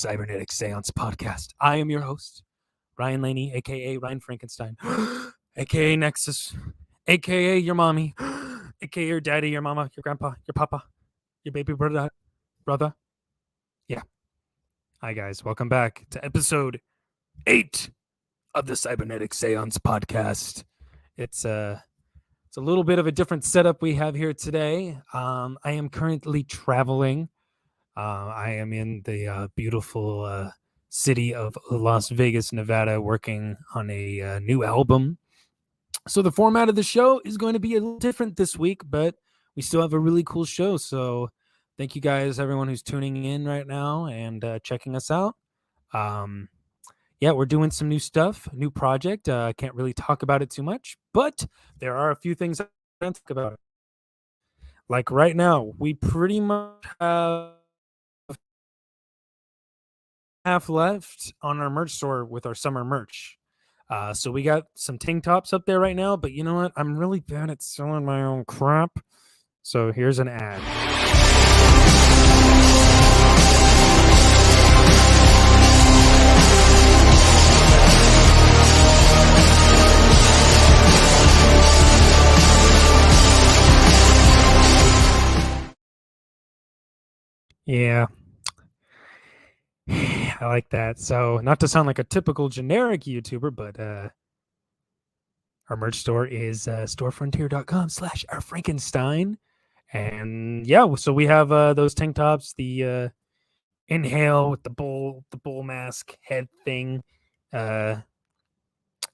Cybernetic Séance Podcast. I am your host, Ryan Laney, a.k.a. Ryan Frankenstein, a.k.a. Nexus, a.k.a. your mommy, a.k.a. your daddy, your mama, your grandpa, your papa, your baby brother. Yeah. Hi, guys. Welcome back to episode 8 of the Cybernetic Séance Podcast. It's a little bit of a different setup we have here today. I am currently traveling. I am in the beautiful city of Las Vegas, Nevada, working on a new album. So the format of the show is going to be a little different this week, but we still have a really cool show. So thank you guys, everyone who's tuning in right now and checking us out. Yeah, we're doing some new stuff, new project. I can't really talk about it too much, but there are a few things I can talk about. Like right now, we pretty much have half left on our merch store with our summer merch. So we got some tank tops up there right now, but you know what? I'm really bad at selling my own crap. So here's an ad. Yeah. I like that. So not to sound like a typical generic YouTuber, but our merch store is storefrontier.com/Our Frankenstein. And yeah, so we have those tank tops, the Inhale with the bull mask head thing that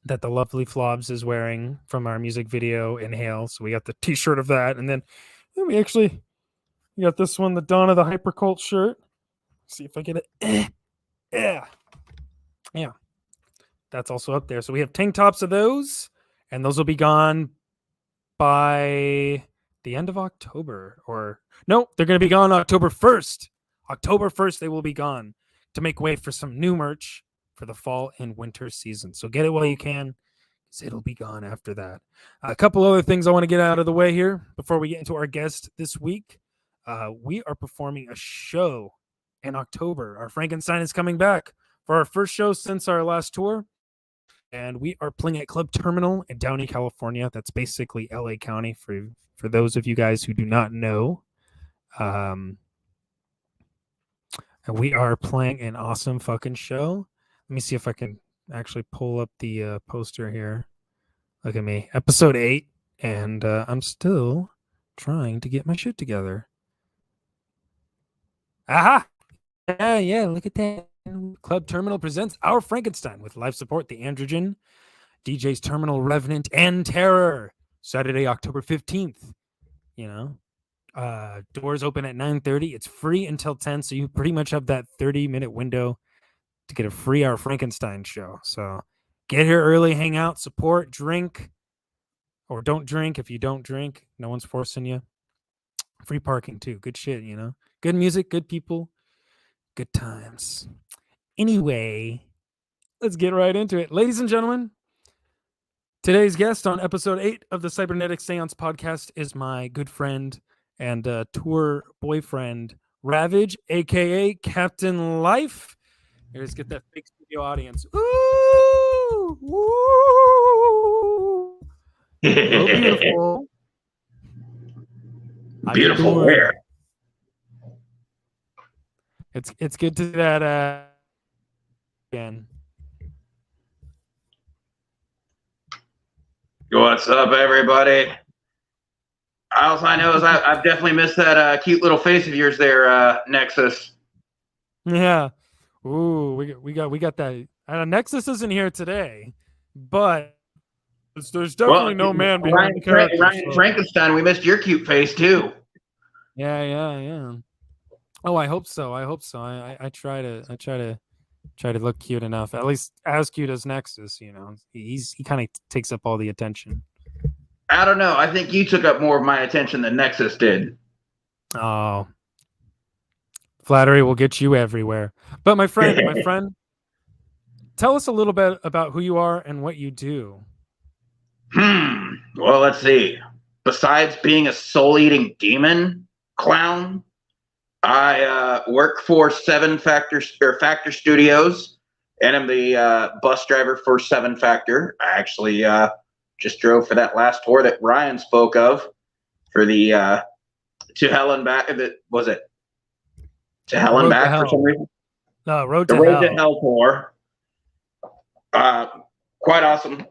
the lovely Flobs is wearing from our music video Inhale. So we got the t-shirt of that, and then we got this one, the Dawn of the Hypercult shirt. See if I get it. Yeah. That's also up there. So we have tank tops of those, and those will be gone by the end of October. Or no, they're going to be gone October 1st. October 1st, they will be gone to make way for some new merch for the fall and winter season. So get it while you can, because it'll be gone after that. A couple other things I want to get out of the way here before we get into our guest this week. We are performing a show in October. Our Frankenstein is coming back for our first show since our last tour. And we are playing at Club Terminal in Downey, California. That's basically LA County for those of you guys who do not know. And we are playing an awesome fucking show. Let me see if I can actually pull up the poster here. Look at me. Episode 8. And I'm still trying to get my shit together. Aha! Yeah, look at that. Club Terminal presents Our Frankenstein with live support, The Androgen, DJs Terminal, Revenant, and Terror. Saturday, October 15th. Doors open at 9:30. It's free until 10, so you pretty much have that 30-minute window to get a free Our Frankenstein show. So get here early, hang out, support, drink, or don't drink. If you don't drink, no one's forcing you. Free parking, too. Good shit, Good music, good people, good times. Anyway, let's get right into it. Ladies and gentlemen, today's guest on episode 8 of the Cybernetic Séance Podcast is my good friend and tour boyfriend, Ravage, a.k.a. Captain Life. Here, let's get that big studio audience. Ooh! Woo! Oh, beautiful. Beautiful where? It's good to do that again. What's up, everybody? All I know is I've definitely missed that cute little face of yours there, Nexus. Yeah. Ooh, we got that. Nexus isn't here today, but there's definitely no man behind the character. Ryan Frankenstein, we missed your cute face too. Yeah. Oh, I hope so. I try to look cute enough, at least as cute as Nexus. He kind of takes up all the attention. I don't know. I think you took up more of my attention than Nexus did. Oh, flattery will get you everywhere. But my friend, tell us a little bit about who you are and what you do. Well, let's see. Besides being a soul-eating demon clown, I work for Factor Studios, and I'm the bus driver for 7 Factor. I actually just drove for that last tour that Ryan spoke of for the To Hell and Back. Was it To Hell and Back for some reason? No, Road the to Road Hell. to Hell tour. Quite awesome.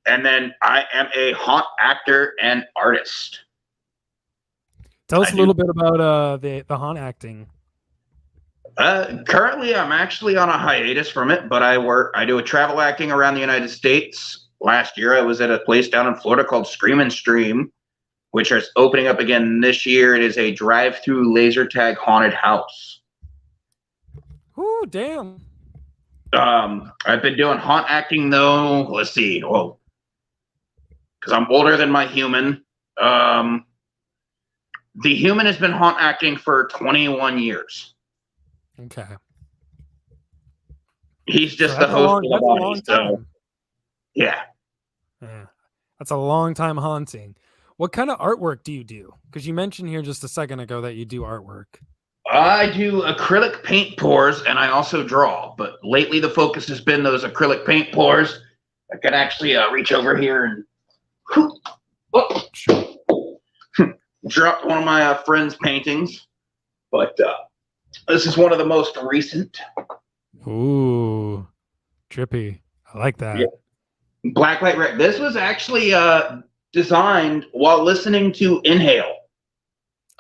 And then I am a haunt actor and artist. Tell us a little bit about the haunt acting. Currently, I'm actually on a hiatus from it, but I do a travel acting around the United States. Last year, I was at a place down in Florida called Scream and Stream, which is opening up again this year. It is a drive-through laser tag haunted house. Ooh, damn. I've been doing haunt acting though. Let's see. Well, because I'm older than my human. The human has been haunt acting for 21 years. Okay. He's just the host of the body. So, yeah. That's a long time haunting. What kind of artwork do you do? Because you mentioned here just a second ago that you do artwork. I do acrylic paint pours, and I also draw. But lately, the focus has been those acrylic paint pours. I can actually reach over here and drop one of my friend's paintings. But this is one of the most recent. Ooh, trippy. I like that. Yeah. Blacklight Red. This was actually designed while listening to Inhale.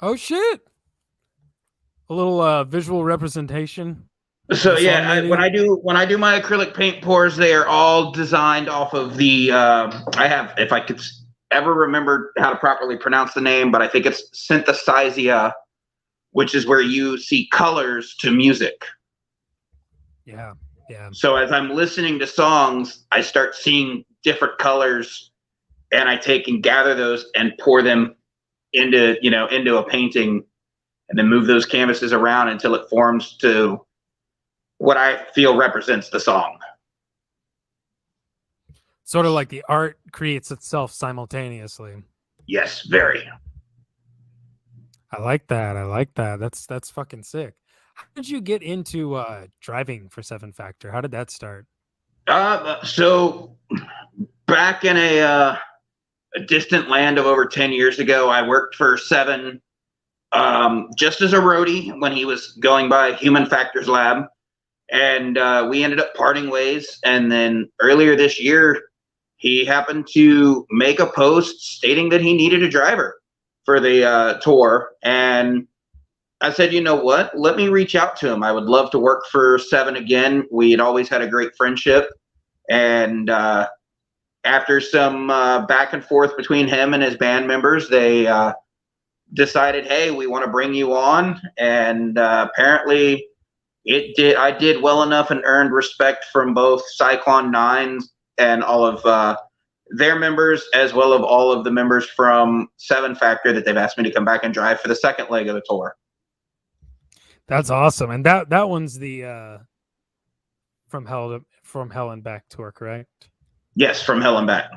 Oh, shit. A little visual representation. So yeah, when I do my acrylic paint pours, they are all designed off of the. I have, if I could ever remember how to properly pronounce the name, but I think it's synthesizer, which is where you see colors to music. Yeah. So as I'm listening to songs, I start seeing different colors, and I take and gather those and pour them into a painting. And then move those canvases around until it forms to what I feel represents the song. Sort of like the art creates itself simultaneously. Yes, very. I like that. That's fucking sick. How did you get into driving for 7Factor? How did that start? So back in a distant land of over 10 years ago, I worked for 7 just as a roadie when he was going by Human Factors Lab, and we ended up parting ways. And then earlier this year, he happened to make a post stating that he needed a driver for the tour. And I said, you know what? Let me reach out to him. I would love to work for 7 again. We had always had a great friendship. And after some back and forth between him and his band members, they decided, hey, we want to bring you on. And apparently I did well enough and earned respect from both Cyclone 9 and all of their members, as well as all of the members from 7Factor, that they've asked me to come back and drive for the second leg of the tour. That's awesome. And that one's the From Hell and Back tour, correct? Yes, From Hell and Back.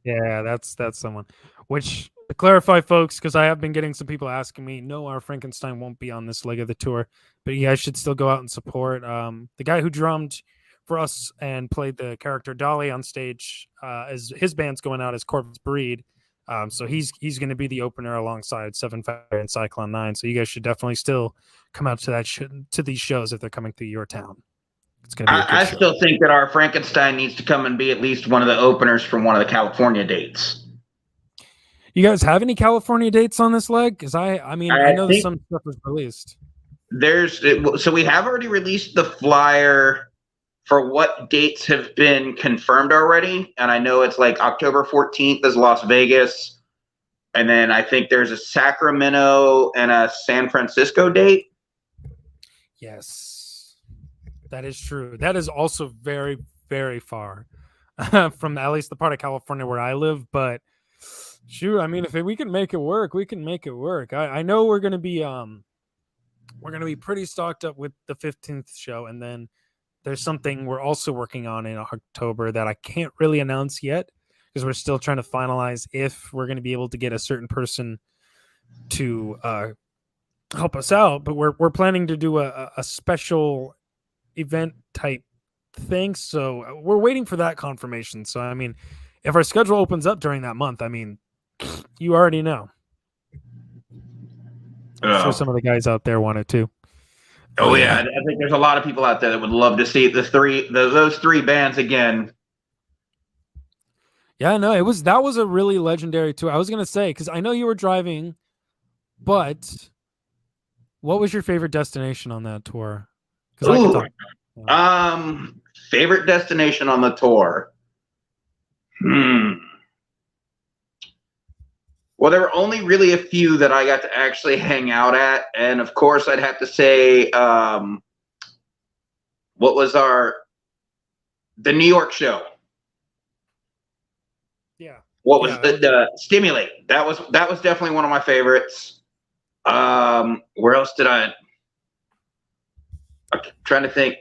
Yeah, that's someone. Which, to clarify, folks, because I have been getting some people asking me, no, Our Frankenstein won't be on this leg of the tour, but you guys should still go out and support. The guy who drummed for us and played the character Dolly on stage, as his band's going out as Corpse Breed. So he's going to be the opener alongside 7Factor and Cyclone 9. So you guys should definitely still come out to to these shows if they're coming through your town. It's going to be a good I show. still think that Our Frankenstein needs to come and be at least one of the openers from one of the California dates. You guys have any California dates on this leg? Because I know that some stuff was released. So we have already released the flyer for what dates have been confirmed already. And I know it's like October 14th is Las Vegas. And then I think there's a Sacramento and a San Francisco date. Yes, that is true. That is also very, very far from at least the part of California where I live. But shoot, I mean, if we can make it work, we can make it work. I know we're gonna be pretty stocked up with the 15th show, and then there's something we're also working on in October that I can't really announce yet because we're still trying to finalize if we're going to be able to get a certain person to help us out, but we're planning to do a special event type thing. So we're waiting for that confirmation. So I mean, if our schedule opens up during that month, I mean, you already know. I'm sure some of the guys out there want it too. Oh yeah, I think there's a lot of people out there that would love to see those three bands again. Yeah, no, that was a really legendary tour. I was gonna say, because I know you were driving, but what was your favorite destination on that tour? Because I can talk. Favorite destination on the tour. Well, there were only really a few that I got to actually hang out at, and of course, I'd have to say, what was the New York show? Yeah. What was the Stimulate? That was definitely one of my favorites. Where else did I'm trying to think.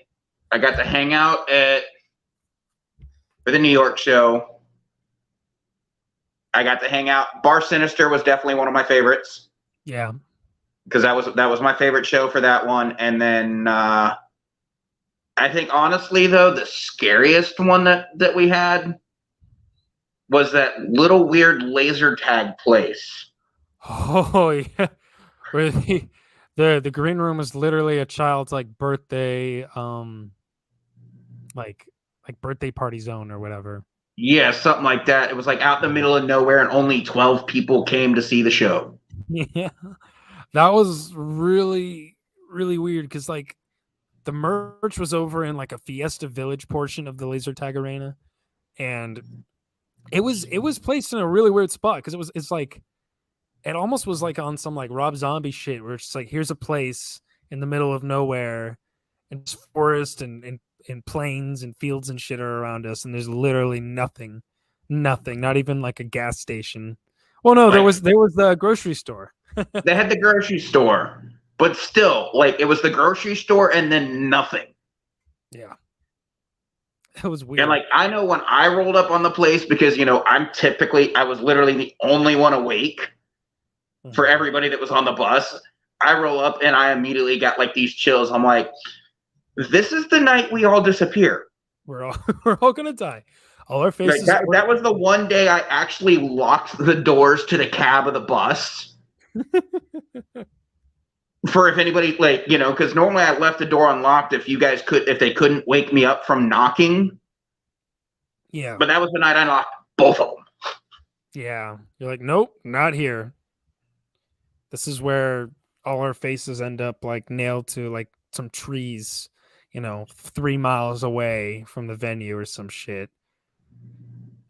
I got to hang out for the New York show. I got to hang out. Bar Sinister was definitely one of my favorites. Yeah. Because that was my favorite show for that one. And then I think honestly though, the scariest one that we had was that little weird laser tag place. Oh yeah. Where the green room was literally a child's like birthday like birthday party zone or whatever. Yeah, something like that. It was like out in the middle of nowhere and only 12 people came to see the show. Yeah. That was really, really weird because like the merch was over in like a Fiesta Village portion of the laser tag arena. And it was placed in a really weird spot because it's like it almost was like on some like Rob Zombie shit where it's just like here's a place in the middle of nowhere and it's forest and plains and fields and shit are around us and there's literally nothing, not even like a gas station. Well, no, there was the grocery store. They had the grocery store, but still, like it was the grocery store and then nothing. Yeah. It was weird. And like I know when I rolled up on the place because I was literally the only one awake for everybody that was on the bus. I roll up and I immediately got like these chills. I'm like, this is the night we all disappear. We're all gonna die. All our faces. Like that was the one day I actually locked the doors to the cab of the bus. For if anybody because normally I left the door unlocked if they couldn't wake me up from knocking. Yeah. But that was the night I locked both of them. Yeah. You're like, nope, not here. This is where all our faces end up like nailed to like some trees, 3 miles away from the venue or some shit.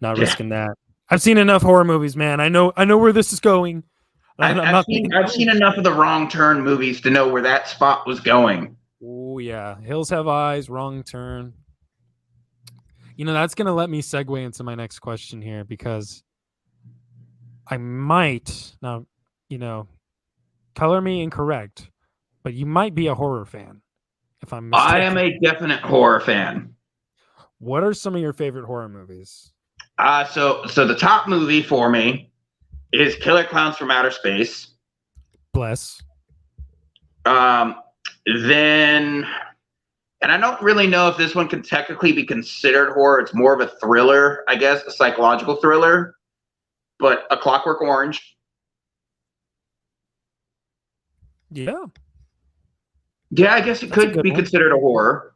Not risking that. I've seen enough horror movies, man. I know where this is going. I've seen enough of the Wrong Turn movies to know where that spot was going. Oh yeah, Hills Have Eyes, Wrong Turn. That's gonna let me segue into my next question here because I might now, color me incorrect, but you might be a horror fan. If I'm mistaken. I am a definite horror fan. What are some of your favorite horror movies? So the top movie for me is Killer Clowns from Outer Space. Bless. Then, and I don't really know if this one can technically be considered horror. It's more of a thriller, I guess, a psychological thriller. But A Clockwork Orange. Yeah. Yeah, I guess it could be considered a horror.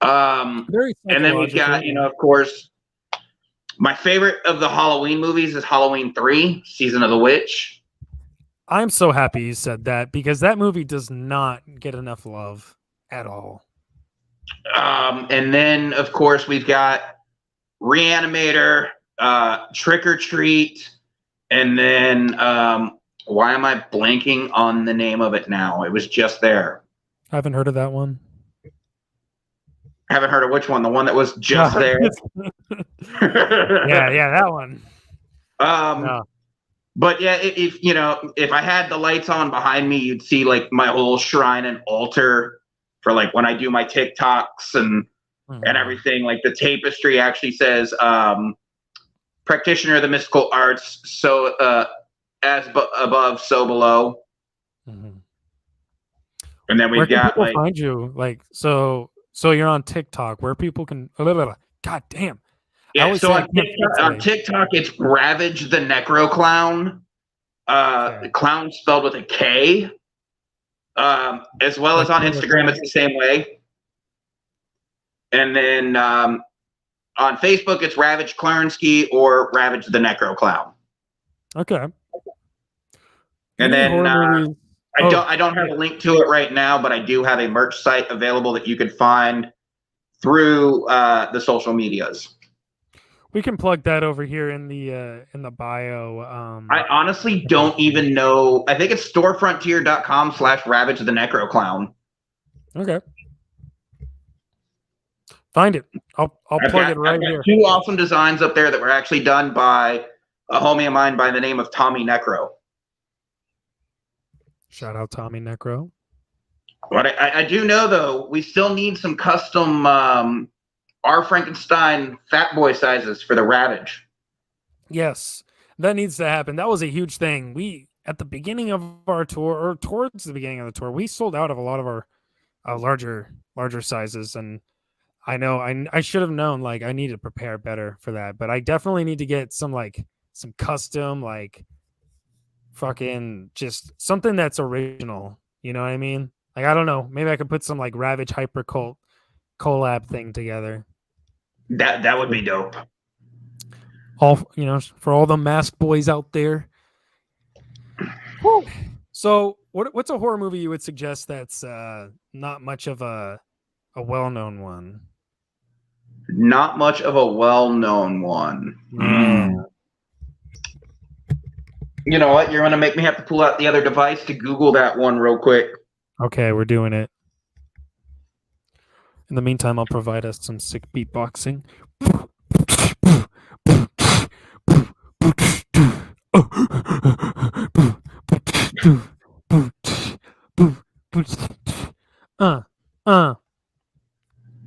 And then we've got, of course, my favorite of the Halloween movies is Halloween 3, Season of the Witch. I'm so happy you said that because that movie does not get enough love at all. And then, of course, we've got Reanimator, Trick or Treat, and then why am I blanking on the name of it now? It was just there. I haven't heard of that one. Haven't heard of which one? The one that was just there? Yeah, that one. No. But yeah, if I had the lights on behind me, you'd see like my whole shrine and altar for like when I do my TikToks and everything. Like the tapestry actually says practitioner of the mystical arts, so as above, so below. And then Where we've can got people like, find you? Like, so you're on TikTok, where people can. God damn! I yeah. always So say I on can't TikTok, speak on today. TikTok, it's Ravage the Necro Clown. Okay. The clown spelled with a K. As well as Like on King of Instagram, it's Thieves. the same way. And then on Facebook, it's Ravage Clarnsky or Ravage the Necro Clown. Okay. And Any then horror movies? I don't have a link to it right now, but I do have a merch site available that you could find through the social medias. We can plug that over here in the bio. I honestly don't even know. I think it's storefrontier.com/Ravage the Necro Clown. Okay. Find it. I'll plug it right I've got here. 2 awesome designs up there that were actually done by a homie of mine by the name of Tommy Necro. Shout out Tommy Necro. But I do know, though, we still need some custom Our Frankenstein fat boy sizes for the Ravage. Yes, that needs to happen. That was a huge thing. We, at the beginning of our tour, or towards the beginning of the tour, we sold out of a lot of our larger sizes. And I know I should have known, like, I need to prepare better for that. But I definitely need to get some custom, like, fucking just something that's original. You know what I mean? Like, I don't know. Maybe I could put some like Ravage Hyper Cult collab thing together. That would be dope. All, for all the masked boys out there. Whew. So what's a horror movie you would suggest that's not much of a well-known one? Not much of a well-known one. Yeah. You know what? You're going to make me have to pull out the other device to Google that one real quick. Okay, we're doing it. In the meantime, I'll provide us some sick beatboxing.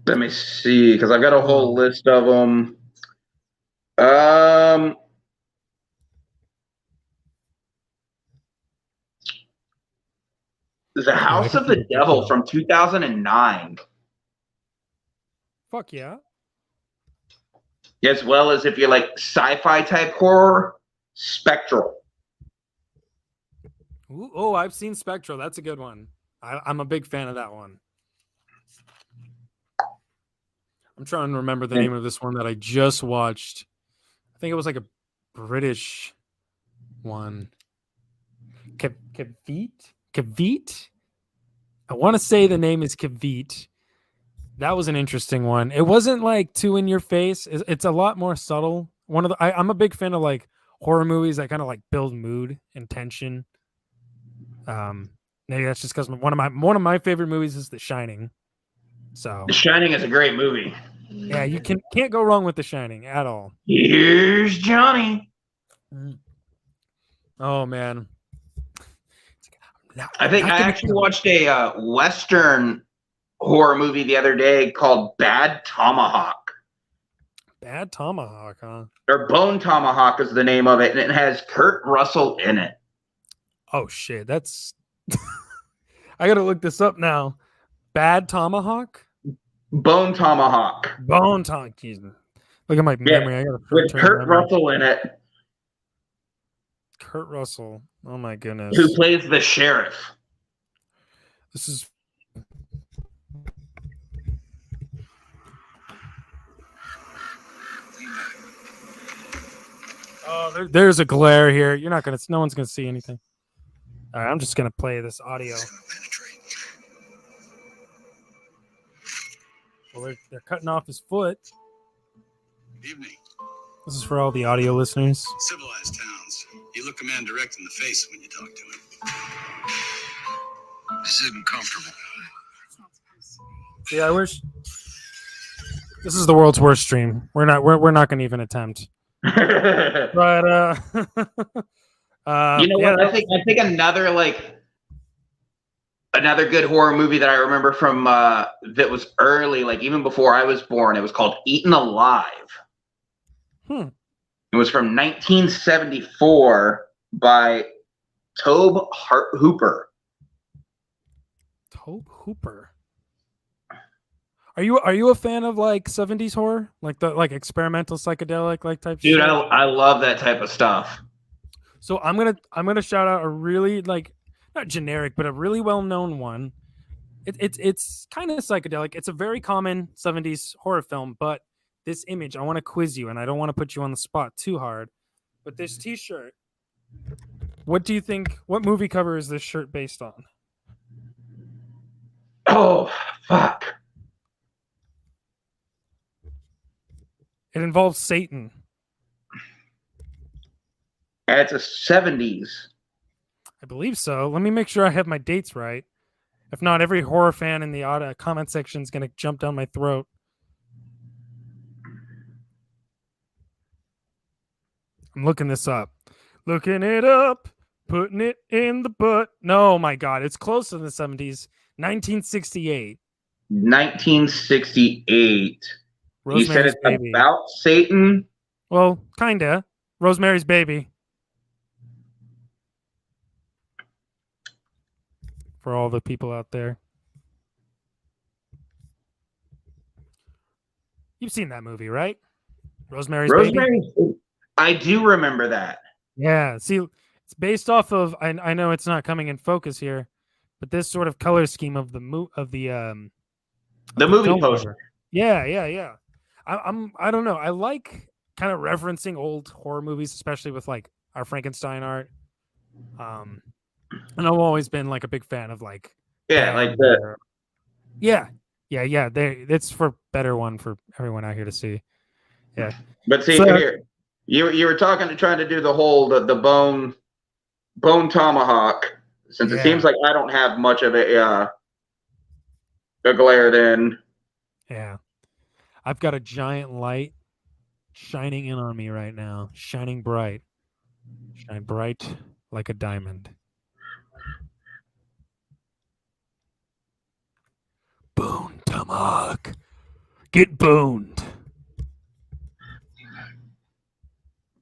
Let me see, because I've got a whole list of them. The House of the Devil from 2009. Fuck yeah. As well as, if you like sci-fi type horror, Spectral. Ooh, oh, I've seen Spectral. That's a good one. I'm a big fan of that one. I'm trying to remember the name of this one that I just watched. I think it was like a British one. Kavit? I want to say the name is Kavit. That was an interesting one. It wasn't like too in your face. It's a lot more subtle. I'm a big fan of like horror movies that kind of like build mood and tension. Maybe that's just because one of my favorite movies is The Shining. So The Shining is a great movie. Yeah, you can't go wrong with The Shining at all. Here's Johnny. Oh man. I think I actually watched a Western horror movie the other day called Bad Tomahawk. Bad Tomahawk, huh? Or Bone Tomahawk is the name of it, and it has Kurt Russell in it. Oh shit, that's I gotta look this up now. Bad Tomahawk? Bone Tomahawk. Bone Tomahawk. Look at my memory. I gotta with Kurt Russell in it. Kurt Russell. Oh my goodness. Who plays the sheriff? This is Oh, there's a glare here. No one's gonna see anything. All right, I'm just gonna play this audio. Well, they're cutting off his foot. Evening. This is for all the audio listeners. Civilized towns. You look a man direct in the face when you talk to him. This isn't comfortable. Yeah, I wish. This is the world's worst stream. We're not gonna even attempt. But you know what? I think another good horror movie that I remember from that was early, like even before I was born. It was called Eaten Alive. It was from 1974 by Tobe Hooper. Tobe Hooper. Are you a fan of like 70s horror? Like the experimental psychedelic type Dude, shit? I love that type of stuff. So I'm gonna shout out a really not generic, but a really well-known one. It's kind of psychedelic. It's a very common 70s horror film, but this image, I want to quiz you, and I don't want to put you on the spot too hard. But this T-shirt, what do you think? What movie cover is this shirt based on? Oh, fuck. It involves Satan. It's a 70s. I believe so. Let me make sure I have my dates right. If not, every horror fan in the comment section is going to jump down my throat. I'm looking this up. Looking it up. Putting it in the butt. No, my God. It's close to the 70s. 1968. 1968. You said it's Baby. about Satan? Well, kinda. Rosemary's Baby. For all the people out there. You've seen that movie, right? Rosemary's Baby? I do remember that. Yeah. See, it's based off of, I know it's not coming in focus here, but this sort of color scheme of the movie poster. Yeah. I don't know. I like kind of referencing old horror movies, especially with like Our Frankenstein art. And I've always been like a big fan of like that. Yeah. It's for better one for everyone out here to see. Yeah. But see, here you were trying to do the whole the bone tomahawk. Since it seems like I don't have much of a glare, then. Yeah. I've got a giant light shining in on me right now. Shining bright. Shine bright like a diamond. Bone tomahawk. Get boned.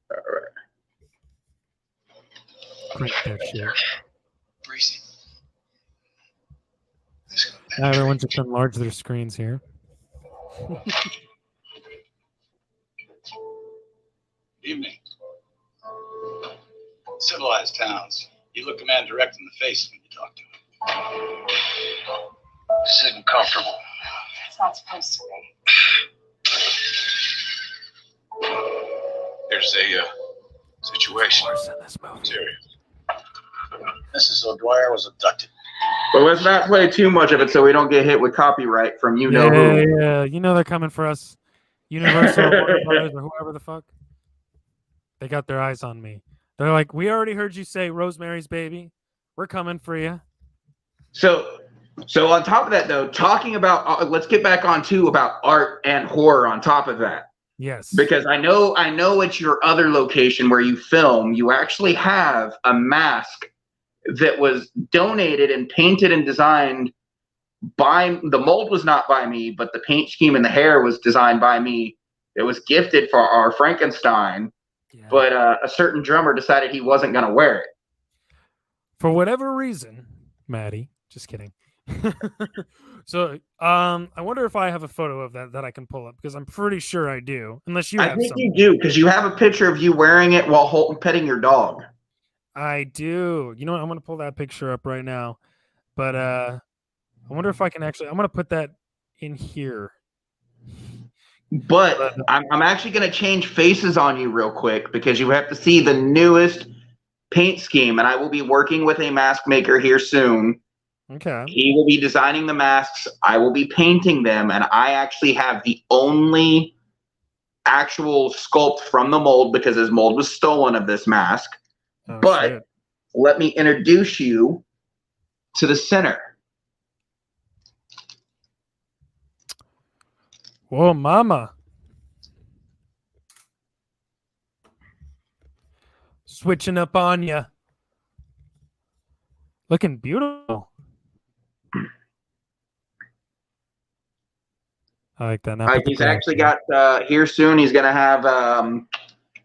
All right. Crank that shit. Breezy. Now everyone just enlarge their screens here. Evening. Civilized towns. You look a man direct in the face when you talk to him. This isn't comfortable. It's not supposed to be. There's a situation. Serious. Mrs. O'Dwyer was abducted. But let's not play too much of it so we don't get hit with copyright from who. Yeah. You know they're coming for us. Universal, Warner Brothers, or whoever the fuck. They got their eyes on me. They're like, we already heard you say Rosemary's Baby. We're coming for you. So on top of that, though, talking about let's get back on about art and horror on top of that. Yes. Because I know it's your other location where you film. You actually have a mask that was donated and painted and designed by the mold was not by me, but the paint scheme and the hair was designed by me. It was gifted for Our Frankenstein, but a certain drummer decided he wasn't going to wear it. For whatever reason, Maddie, just kidding. So I wonder if I have a photo of that I can pull up, because I'm pretty sure I do. Unless you have I think something. you do, because you have a picture of you wearing it while petting your dog. I do. You know what? I'm going to pull that picture up right now. But I wonder if I can actually. I'm going to put that in here. But I'm actually going to change faces on you real quick, because you have to see the newest paint scheme, and I will be working with a mask maker here soon. Okay. He will be designing the masks. I will be painting them, and I actually have the only actual sculpt from the mold, because his mold was stolen of this mask. Oh, but shit. Let me introduce you to the center. Whoa, mama. Switching up on ya. Looking beautiful. I like that. Now He's actually got here soon. He's going to have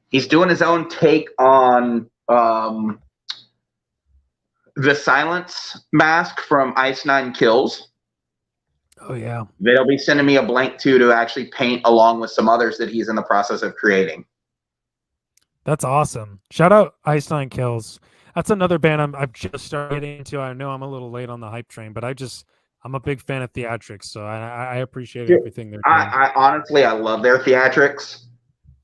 he's doing his own take on the Silence mask from Ice Nine Kills. Oh yeah, They'll be sending me a blank too to actually paint along with some others that he's in the process of creating. that's awesome. Shout out Ice Nine Kills. That's another band I've just started getting into. I know I'm a little late on the hype train, but I'm a big fan of theatrics, so I appreciate everything they're doing. I honestly, I love their theatrics.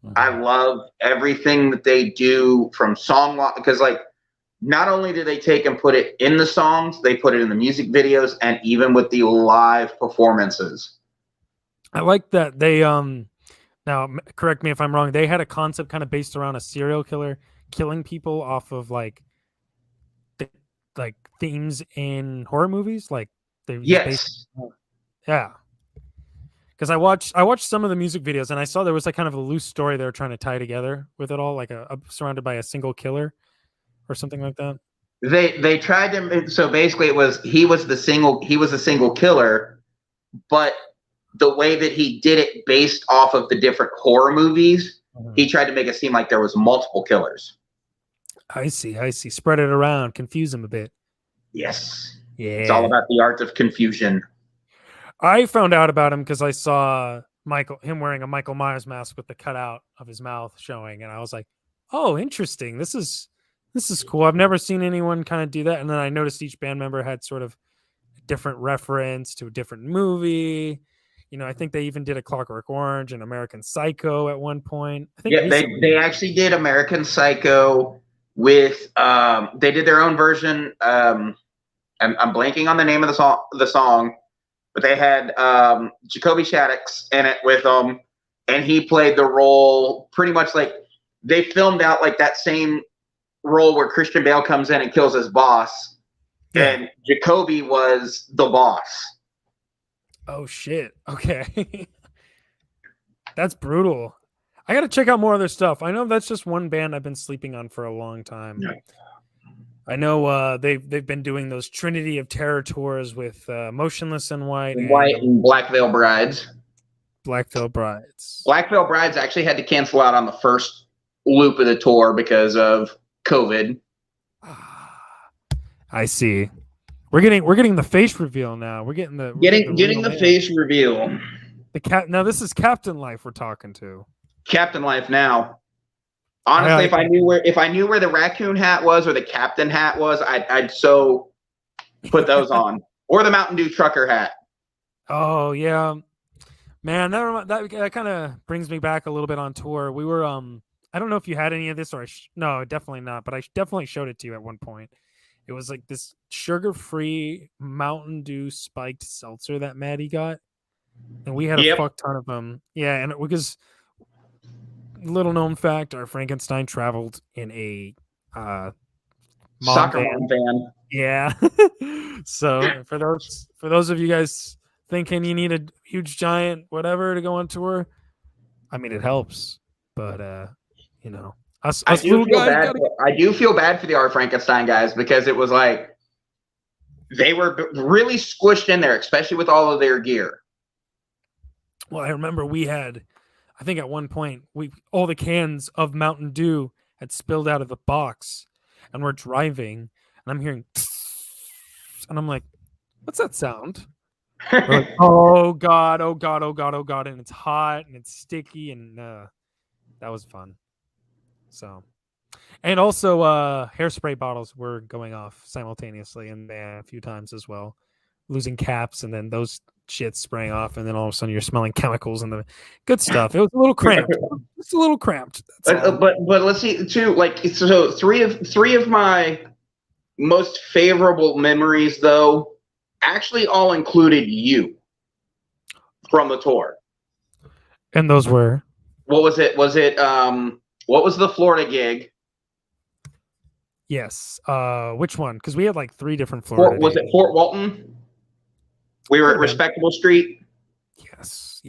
Mhm. I love everything that they do from song, because like not only do they take and put it in the songs, they put it in the music videos and even with the live performances. I like that they now correct me if I'm wrong. They had a concept kind of based around a serial killer killing people off of like themes in horror movies. Like Yes. Yeah. Because I watched some of the music videos and I saw there was like kind of a loose story they were trying to tie together with it all, like a surrounded by a single killer or something like that. They tried to, so basically he was a single killer, but the way that he did it based off of the different horror movies, he tried to make it seem like there was multiple killers. I see. Spread it around, confuse them a bit. Yes. Yeah. It's all about the art of confusion. I found out about him because I saw him wearing a Michael Myers mask with the cutout of his mouth showing, and I was like, "Oh, interesting. This is cool. I've never seen anyone kind of do that." And then I noticed each band member had sort of a different reference to a different movie. You know, I think they even did a Clockwork Orange and American Psycho at one point. I think they actually did American Psycho with they did their own version. I'm blanking on the name of the song. But they had Jacoby Shaddix in it with them, and he played the role pretty much like they filmed out like that same role where Christian Bale comes in and kills his boss, and Jacoby was the boss. Oh shit! Okay, that's brutal. I got to check out more of their stuff. I know that's just one band I've been sleeping on for a long time. Yeah. I know they've been doing those Trinity of Terror tours with Motionless in White and Black Veil Brides. Black Veil Brides. Black Veil Brides actually had to cancel out on the first loop of the tour because of COVID. I see. We're getting the face reveal now. We're getting the face reveal. Now this is Captain Life we're talking to. Captain Life now. Honestly, if I knew where the raccoon hat was or the captain hat was, I'd so put those on, or the Mountain Dew trucker hat. Oh yeah, man, that kind of brings me back a little bit on tour. We were I don't know if you had any of this, or no, definitely not. But I definitely showed it to you at one point. It was like this sugar-free Mountain Dew spiked seltzer that Maddie got, and we had a fuck ton of them. Yeah, and because. Little known fact: Our Frankenstein traveled in a soccer van. Yeah. So for those of you guys thinking you need a huge giant whatever to go on tour, I mean it helps, but you know, I do feel bad for the Our Frankenstein guys because it was like they were really squished in there, especially with all of their gear. Well, I remember we had. I think at one point all the cans of Mountain Dew had spilled out of the box, and we're driving, and I'm hearing, and I'm like, "What's that sound?" We're like, oh god, and it's hot and it's sticky, and that was fun. So, and also hairspray bottles were going off simultaneously, and a few times as well, losing caps, and then those. Shit spraying off, and then all of a sudden you're smelling chemicals and the good stuff. It was a little cramped. It's a little cramped. But let's see too. Like so, three of my most favorable memories, though, actually all included you from the tour. And those were what was it? What was the Florida gig? Yes. Which one? Because we had like 3 different Florida. Was it Fort Walton? We were at Respectable Street. Yes.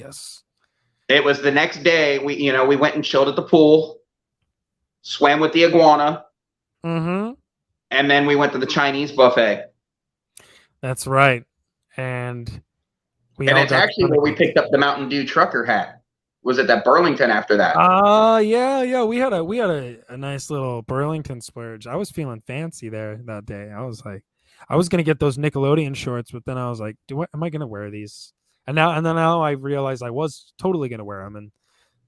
It was the next day. We went and chilled at the pool, swam with the iguana, and then we went to the Chinese buffet. That's right. And it's actually where we picked up the Mountain Dew trucker hat. was it that Burlington after that? Yeah. We had a nice little Burlington splurge. I was feeling fancy there that day. I was like, I was gonna get those Nickelodeon shorts, but then I was like, am I gonna wear these? And now I realized I was totally gonna wear them, and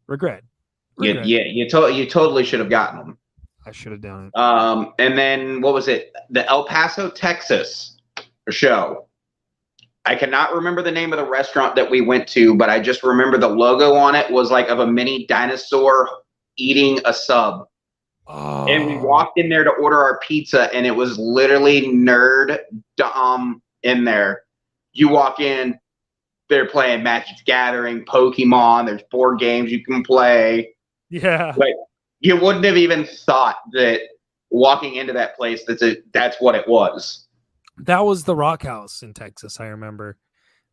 regret. Yeah, you totally should have gotten them. I should have done it. And then what was it? The El Paso, Texas show. I cannot remember the name of the restaurant that we went to, but I just remember the logo on it was like of a mini dinosaur eating a sub. Oh. And we walked in there to order our pizza, and it was literally nerd dom in there. You walk in, they're playing Magic the Gathering, Pokemon. There's board games you can play. Yeah. But you wouldn't have even thought that walking into that place, that's what it was. That was the Rock House in Texas, I remember.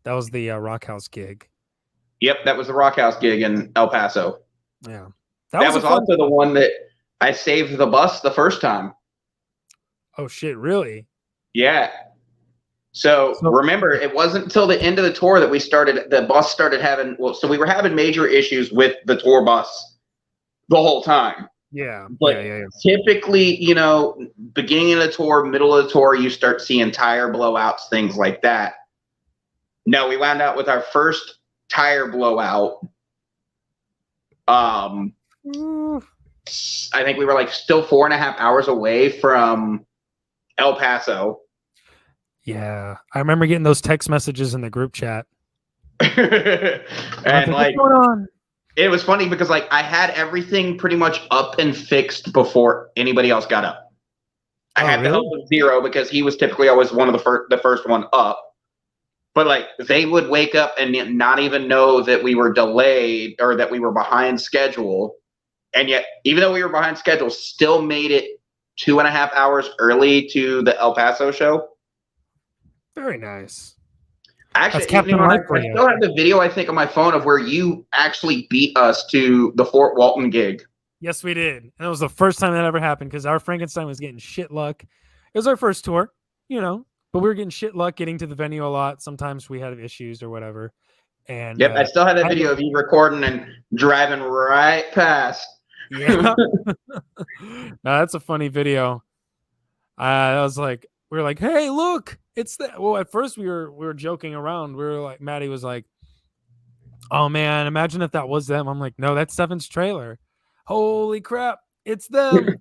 That was the Rock House gig. Yep, that was the Rock House gig in El Paso. Yeah. That was also the one that I saved the bus the first time. Oh, shit, really? Yeah. So remember, it wasn't until the end of the tour that the bus started having, so we were having major issues with the tour bus the whole time. Yeah. But yeah. typically, beginning of the tour, middle of the tour, you start seeing tire blowouts, things like that. No, we wound out with our first tire blowout. I think we were like still 4.5 hours away from El Paso. Yeah. I remember getting those text messages in the group chat. And what's going on? It was funny because I had everything pretty much up and fixed before anybody else got up. I had the help of Zero because he was typically always one of the first one up. But they would wake up and not even know that we were delayed or that we were behind schedule. And yet, even though we were behind schedule, still made it 2.5 hours early to the El Paso show. Very nice. Actually, I still have the video, I think, on my phone of where you actually beat us to the Fort Walton gig. Yes, we did. And it was the first time that ever happened because Our Frankenstein was getting shit luck. It was our first tour, but we were getting shit luck getting to the venue a lot. Sometimes we had issues or whatever. And I still have that video of you recording and driving right past. Yeah. No, that's a funny video. I was like, we were like, hey, look, it's that. Well, at first we were joking around. We were like, Maddie was like, oh man, imagine if that was them. I'm like, no, that's Seven's trailer. Holy crap, it's them.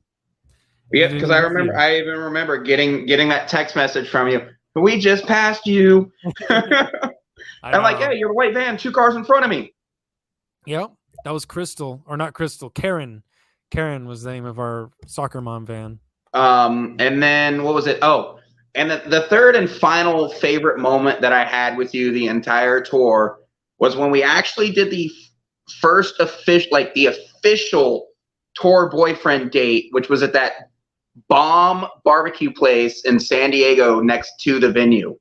Yeah, because I even remember getting that text message from you. We just passed you. I'm like, yeah, you're a white van, 2 cars in front of me. Yep, that was Crystal, or not Crystal, Karen. Karen was the name of our soccer mom van. And then what was it? Oh. And the third and final favorite moment that I had with you the entire tour was when we actually did the first official tour boyfriend date, which was at that bomb barbecue place in San Diego next to the venue.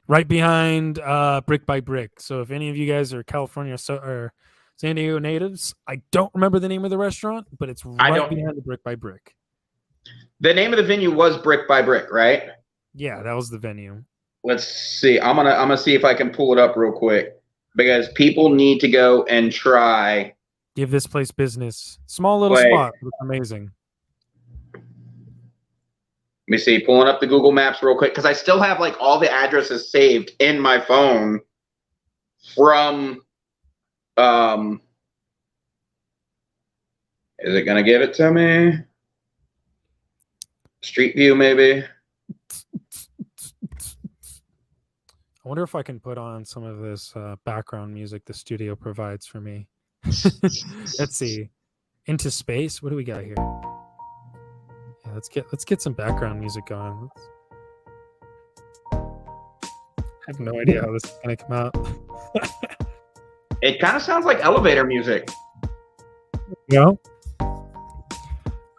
Right behind Brick by Brick. So if any of you guys are California or San Diego natives, I don't remember the name of the restaurant, but it's right behind the Brick by Brick. The name of the venue was Brick by Brick, right? Yeah, that was the venue. Let's see. I'm gonna see if I can pull it up real quick because people need to go and try. Give this place business. Small little spot, but it's amazing. Let me see. Pulling up the Google Maps real quick because I still have all the addresses saved in my phone from. Is it gonna give it to me? Street View, maybe. I wonder if I can put on some of this background music the studio provides for me. Let's see. Into Space. What do we got here? Yeah, let's get some background music going. I have no idea how this is gonna come out. It kind of sounds like elevator music. Yeah.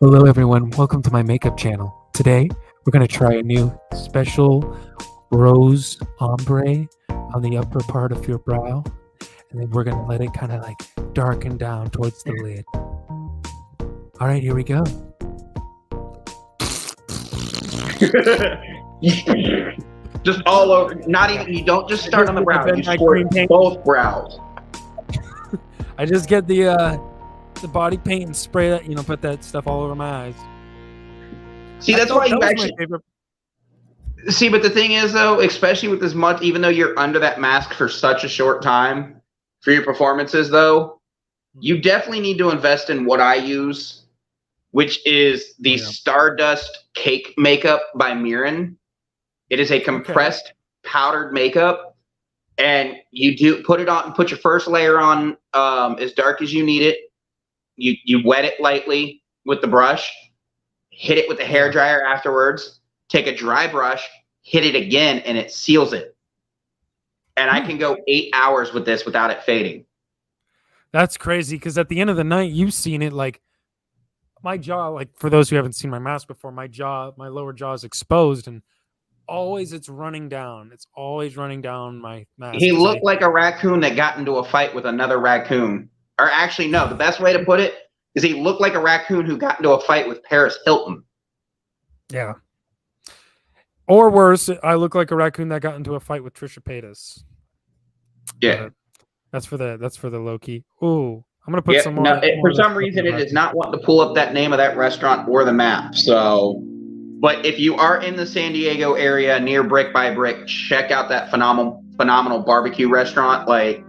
Hello everyone, welcome to my makeup channel. Today we're gonna try a new special rose ombre on the upper part of your brow, and then we're gonna let it kind of darken down towards the lid. All right, here we go. Just all over. Not even. You don't just start on the brow. You squirt both brows. I just get the body paint and spray that, put that stuff all over my eyes. See, that's why you my actually favorite. see. But the thing is, though, especially with this much, even though you're under that mask for such a short time for your performances, though, you definitely need to invest in what I use, which is the Stardust Cake Makeup by Mirren. It is a compressed powdered makeup, and you do put it on. Put your first layer on as dark as you need it. You wet it lightly with the brush. Hit it with the hairdryer afterwards. Take a dry brush, hit it again, and it seals it. And I can go 8 hours with this without it fading. That's crazy, because at the end of the night, you've seen it, like, my jaw, like, for those who haven't seen my mask before, my lower jaw is exposed, and always it's running down. It's always running down my mask. He looked like a raccoon that got into a fight with another raccoon. Or actually, no, the best way to put it is he looked like a raccoon who got into a fight with Paris Hilton. Yeah. Or worse, I look like a raccoon that got into a fight with Trisha Paytas. Yeah. That's for the Loki. Ooh, I'm gonna put some more. No, for some reason, it is not wanting to pull up that name of that restaurant or the map. So, but if you are in the San Diego area near Brick by Brick, check out that phenomenal barbecue restaurant. Like,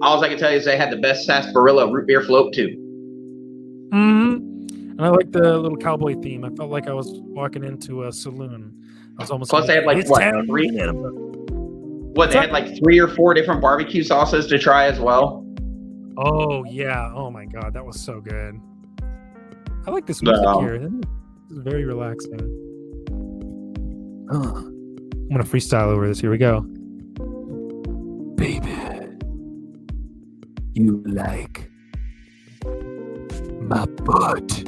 all I can tell you is they had the best sarsaparilla root beer float too. And I like the little cowboy theme. I felt like I was walking into a saloon. I was almost. Plus, they had like three? What, they had like 3 or 4 different barbecue sauces to try as well. Oh yeah! Oh my god, that was so good. I like this music here. This is very relaxing. I'm gonna freestyle over this. Here we go. Baby, you like my butt?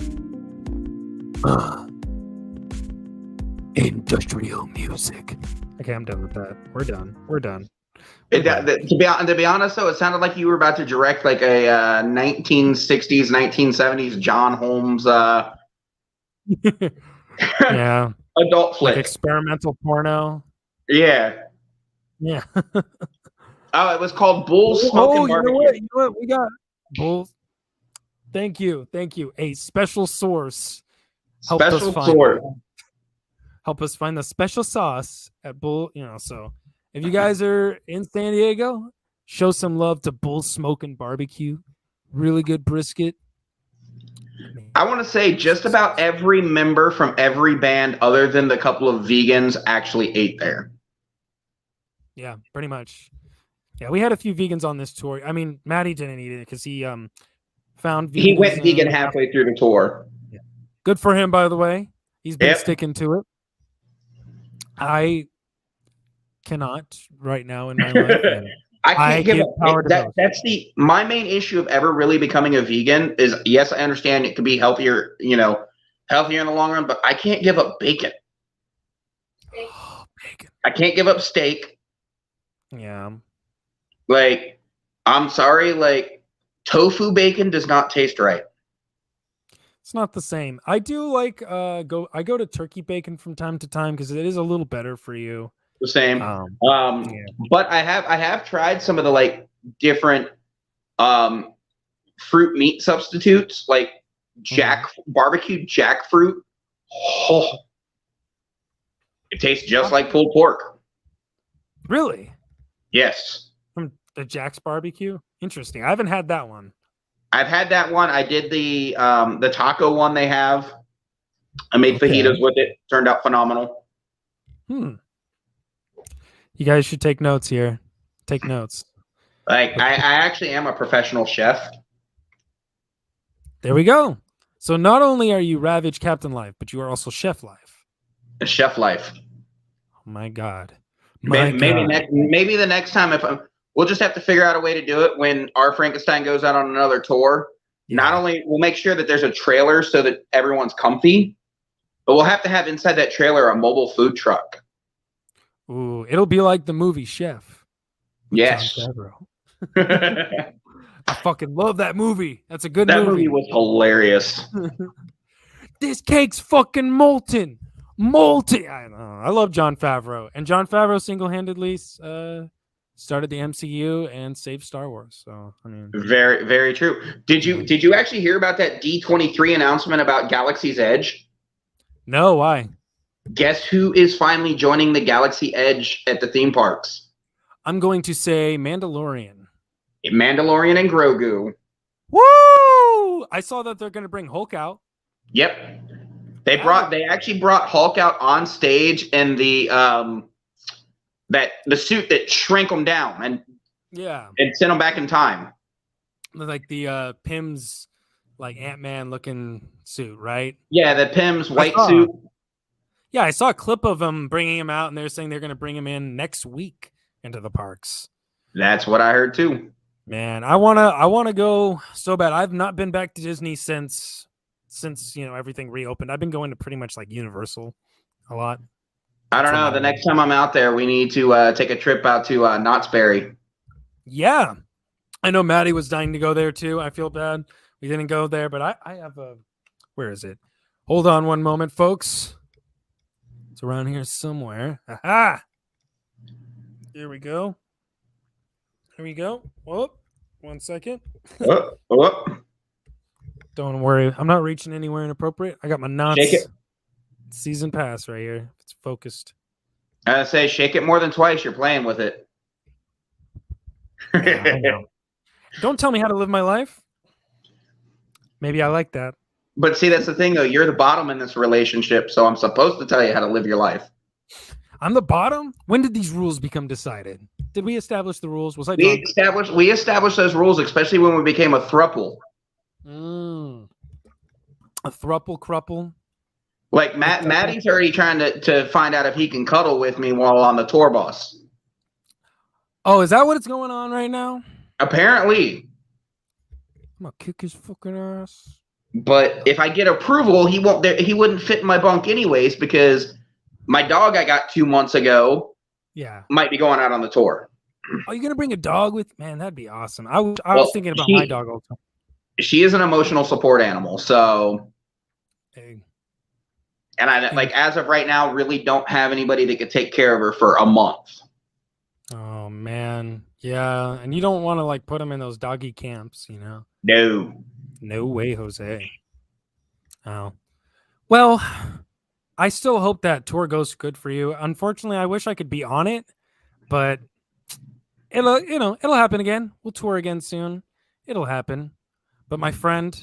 Industrial music. Okay, I'm done with that. We're done. To be honest, though, it sounded like you were about to direct like a 1960s, 1970s John Holmes yeah, adult flick. Like experimental porno. Yeah. Oh, it was called Bull Smoking Barbecue. You know what? We got Bull. Thank you. A special source. Help us find the special sauce at Bull. So if you guys are in San Diego, show some love to Bull Smoking Barbecue. Really good brisket. I want to say just about every member from every band, other than the couple of vegans, actually ate there. Yeah, pretty much. Yeah, we had a few vegans on this tour. I mean, Matty didn't eat it because he found. He went vegan halfway through the tour. Yeah. Good for him, by the way. He's been sticking to it. I cannot right now in my life. I can't give up. That's my main issue of ever really becoming a vegan is, yes, I understand it could be healthier, healthier in the long run, but I can't give up bacon. Bacon. I can't give up steak. Yeah. Like, I'm sorry, like, tofu bacon does not taste right. It's not the same. I do like I go to turkey bacon from time to time because it is a little better for you. The same. But I have tried some of the like different fruit meat substitutes, like barbecued jackfruit. Oh, it tastes just like pulled pork. Really? Yes. From the Jack's Barbecue? Interesting. I haven't had that one. I've had that one. I did the taco one they have. I made fajitas with it. Turned out phenomenal. You guys should take notes here. Take notes. Like I actually am a professional chef. There we go. So not only are you Ravage Captain Life, but you are also Chef Life. Chef Life. Oh my God. Maybe the next time we'll just have to figure out a way to do it when Our Frankenstein goes out on another tour. Yeah. Not only we'll make sure that there's a trailer so that everyone's comfy, but we'll have to have inside that trailer a mobile food truck. Ooh, it'll be like the movie Chef. Yes. I fucking love that movie. That's a good movie. That movie was hilarious. This cake's fucking molten. I love Jon Favreau. And Jon Favreau single-handedly started the MCU and saved Star Wars. So I mean, Very, very true. Did you actually hear about that D23 announcement about Galaxy's Edge? no, why? Guess who is finally joining the Galaxy Edge at the theme parks? I'm going to say Mandalorian. Mandalorian and Grogu. Woo! I saw that they're going to bring Hulk out. Yep. They actually brought Hulk out on stage in the suit that shrank him down and sent him back in time. Like the Pym's like Ant-Man looking suit, right? Yeah, the Pym's white suit. Yeah, I saw a clip of them bringing him out, and they're saying they're going to bring him in next week into the parks. That's what I heard too. Man, I wanna go so bad. I've not been back to Disney since everything reopened. I've been going to pretty much like Universal a lot. I don't know. The next time I'm out there, we need to take a trip out to Knott's Berry. Yeah, I know Maddie was dying to go there too. I feel bad we didn't go there, but I have a. Where is it? Hold on one moment, folks. It's around here somewhere. Aha! Here we go. Whoop. 1 second. Don't worry. I'm not reaching anywhere inappropriate. I got my Knott's season pass right here. It's focused. I say shake it more than twice. You're playing with it. Yeah, I know. Don't tell me how to live my life. Maybe I like that. But see, that's the thing, though. You're the bottom in this relationship, so I'm supposed to tell you how to live your life. I'm the bottom? When did these rules become decided? Did we establish the rules? Was I We established those rules, especially when we became a throuple. A thruple. Like Maddie's already trying to find out if he can cuddle with me while on the tour bus. Oh, is that what's going on right now? Apparently. I'm gonna kick his fucking ass. But if I get approval, he wouldn't fit in my bunk anyways, because my dog I got 2 months ago might be going out on the tour. Are you gonna bring a dog with? Man, that'd be awesome. I was thinking about my dog all the time. She is an emotional support animal, so. Hey. And I as of right now, really don't have anybody that could take care of her for a month. Oh man, yeah, and you don't want to like put them in those doggy camps, you know? No way, Jose. Oh, well, I still hope that tour goes good for you. Unfortunately, I wish I could be on it, but it'll happen again. We'll tour again soon. It'll happen. But my friend,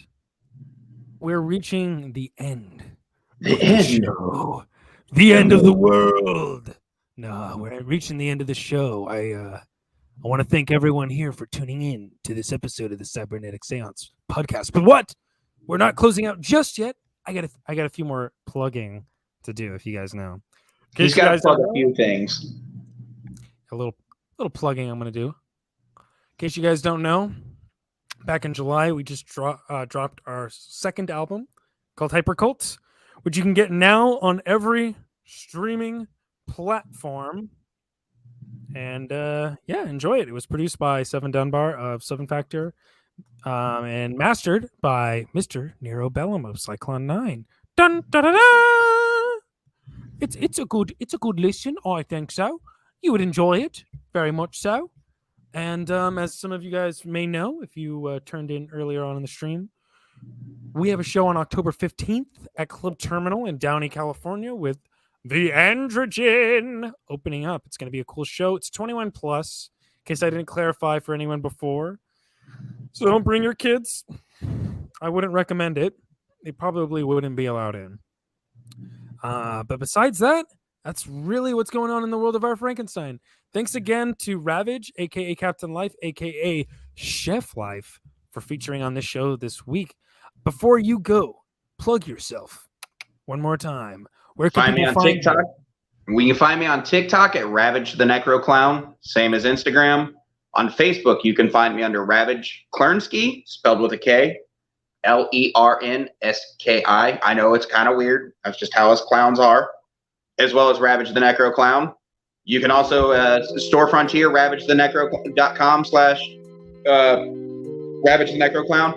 we're reaching the end. The end of the world. No, we're reaching the end of the show. I want to thank everyone here for tuning in to this episode of the Cybernetic Séance Podcast. But what? We're not closing out just yet. I got a few more plugging to do, if you guys know. He's got to plug a few things. A little plugging I'm going to do. In case you guys don't know, back in July, we just dropped our second album called Hypercult, which you can get now on every streaming platform. And enjoy it. It was produced by Seven Dunbar of Seven Factor and mastered by Mr. Nero Bellum of Cyclone 9. Dun, da, da, da. It's a good listen. I think so. You would enjoy it very much so. And as some of you guys may know, if you turned in earlier on in the stream, we have a show on October 15th at Club Terminal in Downey, California with The Androgen opening up. It's going to be a cool show. It's 21 plus, in case I didn't clarify for anyone before. So don't bring your kids. I wouldn't recommend it. They probably wouldn't be allowed in. But besides that, that's really what's going on in the world of Our Frankenstein. Thanks again to Ravage, a.k.a. Captain Life, a.k.a. Chef Life, for featuring on this show this week. Before you go, plug yourself one more time. Where can find me on TikTok? You can find me on TikTok at Ravage the Necro Clown, same as Instagram. On Facebook, you can find me under Ravage Klernski, spelled with a K, Lernski. I know it's kind of weird. That's just how us clowns are. As well as Ravage the Necro Clown. You can also storefront here, ravagethenecro.com / Ravage the Necro Clown.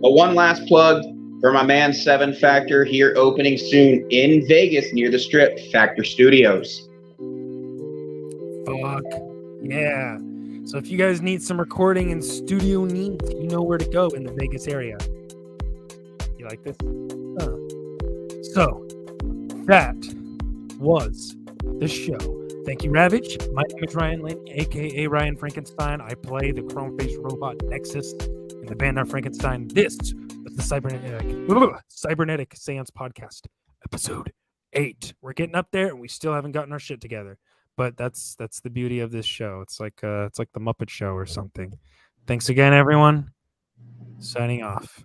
But one last plug for my man Seven Factor, here opening soon in Vegas near the Strip, Factor Studios. Fuck yeah. So if you guys need some recording and studio needs, you know where to go in the Vegas area. You like this? So that was the show. Thank you, Ravage. My name is Ryan Laney, aka Ryan Frankenstein. I play the chrome-faced robot Nexus in the band Our Frankenstein. This was the Cybernetic Séance Podcast, episode 8. We're getting up there, and we still haven't gotten our shit together. But that's the beauty of this show. It's like the Muppet Show or something. Thanks again, everyone. Signing off.